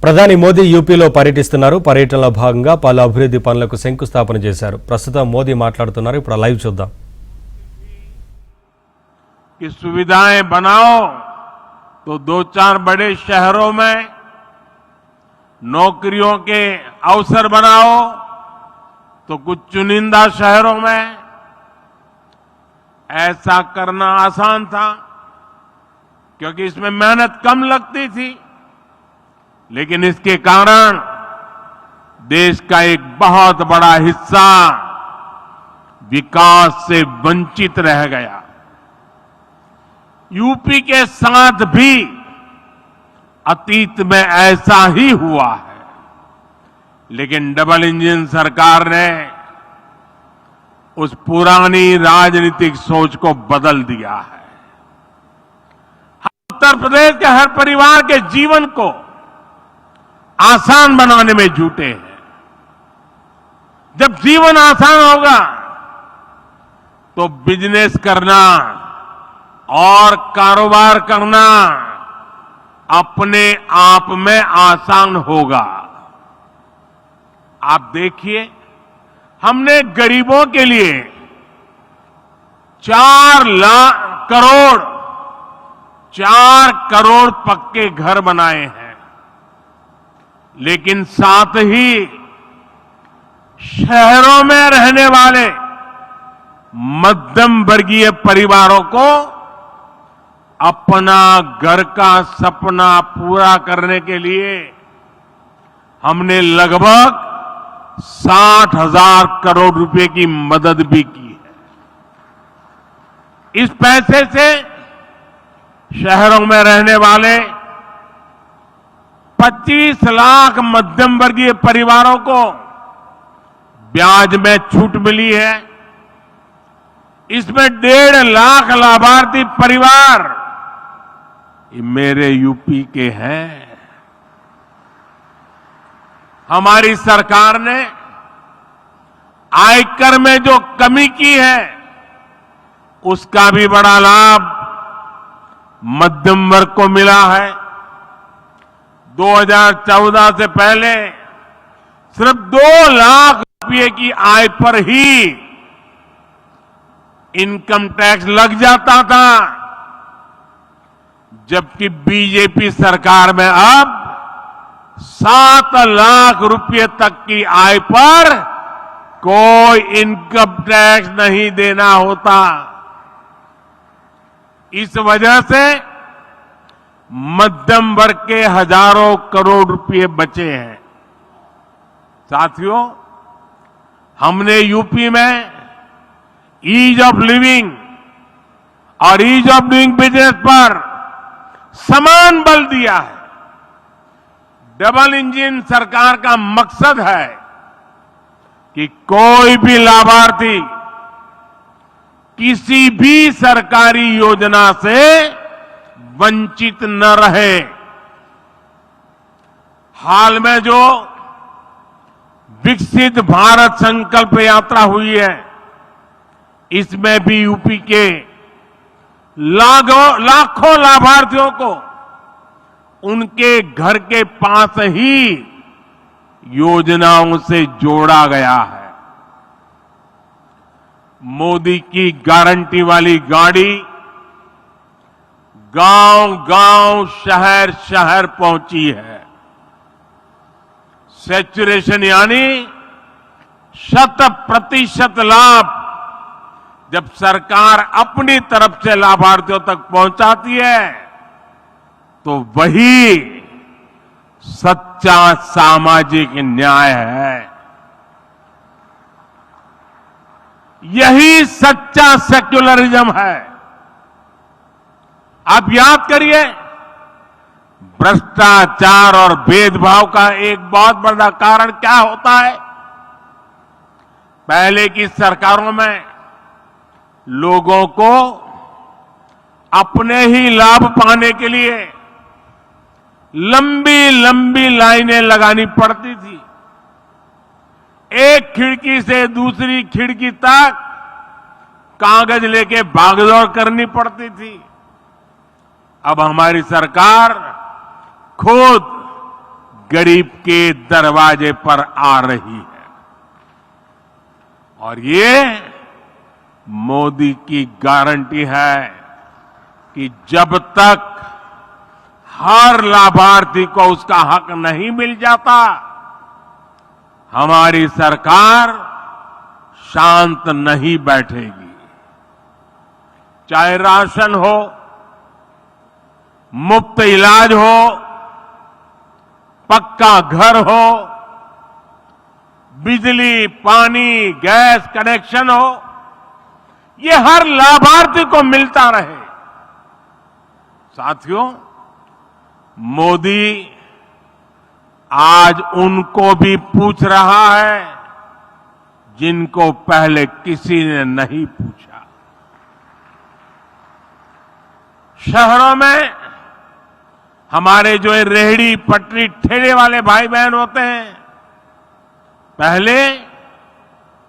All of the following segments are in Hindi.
ప్రధాని మోదీ యూపీలో పర్యటిస్తున్నారు. పర్యటనలో భాగంగా పలు అభివృద్ధి పనులకు శంకుస్థాపన చేశారు. ప్రస్తుతం మోదీ మాట్లాడుతున్నారు. ఇప్పుడు లైవ్ చూద్దాం. कि सुविधाएं बनाओ तो दो चार बड़े शहरों में नौकरियों के अवसर बनाओ तो कुछ चुनिंदा शहरों में। ऐसा करना आसान था क्योंकि इसमें मेहनत कम लगती थी, लेकिन इसके कारण देश का एक बहुत बड़ा हिस्सा विकास से वंचित रह गया। यूपी के साथ भी अतीत में ऐसा ही हुआ है, लेकिन डबल इंजन सरकार ने उस पुरानी राजनीतिक सोच को बदल दिया है। हम उत्तर प्रदेश के हर परिवार के जीवन को आसान बनाने में जुटे हैं। जब जीवन आसान होगा तो बिजनेस करना और कारोबार करना अपने आप में आसान होगा। आप देखिए, हमने गरीबों के लिए 4 करोड़ पक्के घर बनाए हैं, लेकिन साथ ही शहरों में रहने वाले मध्यम वर्गीय परिवारों को अपना घर का सपना पूरा करने के लिए हमने लगभग 60,000 करोड़ रुपए की मदद भी की है। इस पैसे से शहरों में रहने वाले 25 लाख मध्यम वर्गीय परिवारों को ब्याज में छूट मिली है। इसमें 1.5 लाख लाभार्थी परिवार ये मेरे यूपी के हैं। हमारी सरकार ने आयकर में जो कमी की है उसका भी बड़ा लाभ मध्यम वर्ग को मिला है। 2014 से पहले सिर्फ 2 लाख रुपए की आय पर ही इनकम टैक्स लग जाता था, जबकि बीजेपी सरकार में अब 7 लाख रुपए तक की आय पर कोई इनकम टैक्स नहीं देना होता। इस वजह से मध्यम वर्ग के हजारों करोड़ रुपए बचे हैं। साथियों, हमने यूपी में ईज ऑफ लिविंग और ईज ऑफ डूइंग बिजनेस पर समान बल दिया है। डबल इंजन सरकार का मकसद है कि कोई भी लाभार्थी किसी भी सरकारी योजना से वंचित न रहे। हाल में जो विकसित भारत संकल्प यात्रा हुई है, इसमें भी यूपी के लाखों लाभार्थियों को उनके घर के पास ही योजनाओं से जोड़ा गया है। मोदी की गारंटी वाली गाड़ी गांव-गांव, शहर-शहर पहुंची है। सैचुरेशन यानी 100% लाभ जब सरकार अपनी तरफ से लाभार्थियों तक पहुंचाती है तो वही सच्चा सामाजिक न्याय है। यही सच्चा सेक्युलरिज्म है। आप याद करिए, भ्रष्टाचार और भेदभाव का एक बहुत बड़ा कारण क्या होता है। पहले की सरकारों में लोगों को अपने ही लाभ पाने के लिए लंबी लंबी लाइनें लगानी पड़ती थी। एक खिड़की से दूसरी खिड़की तक कागज लेके भागदौड़ करनी पड़ती थी। अब हमारी सरकार खुद गरीब के दरवाजे पर आ रही है। और ये मोदी की गारंटी है कि जब तक हर लाभार्थी को उसका हक नहीं मिल जाता, हमारी सरकार शांत नहीं बैठेगी। चाहे राशन हो, मुफ्त इलाज हो, पक्का घर हो, बिजली, पानी, गैस कनेक्शन हो, ये हर लाभार्थी को मिलता रहे। साथियों, मोदी आज उनको भी पूछ रहा है जिनको पहले किसी ने नहीं पूछा। शहरों में हमारे जो ये रेहड़ी पटरी ठेले वाले भाई बहन होते हैं, पहले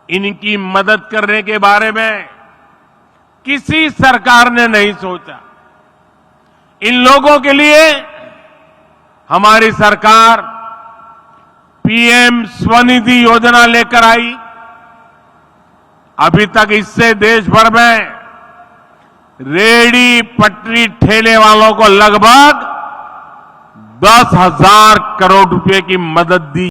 इनकी मदद करने के बारे में किसी सरकार ने नहीं सोचा। इन लोगों के लिए हमारी सरकार पीएम स्वनिधि योजना लेकर आई। अभी तक इससे देश भर में रेहड़ी पटरी ठेले वालों को लगभग 10,000 करोड़ रुपए की मदद दी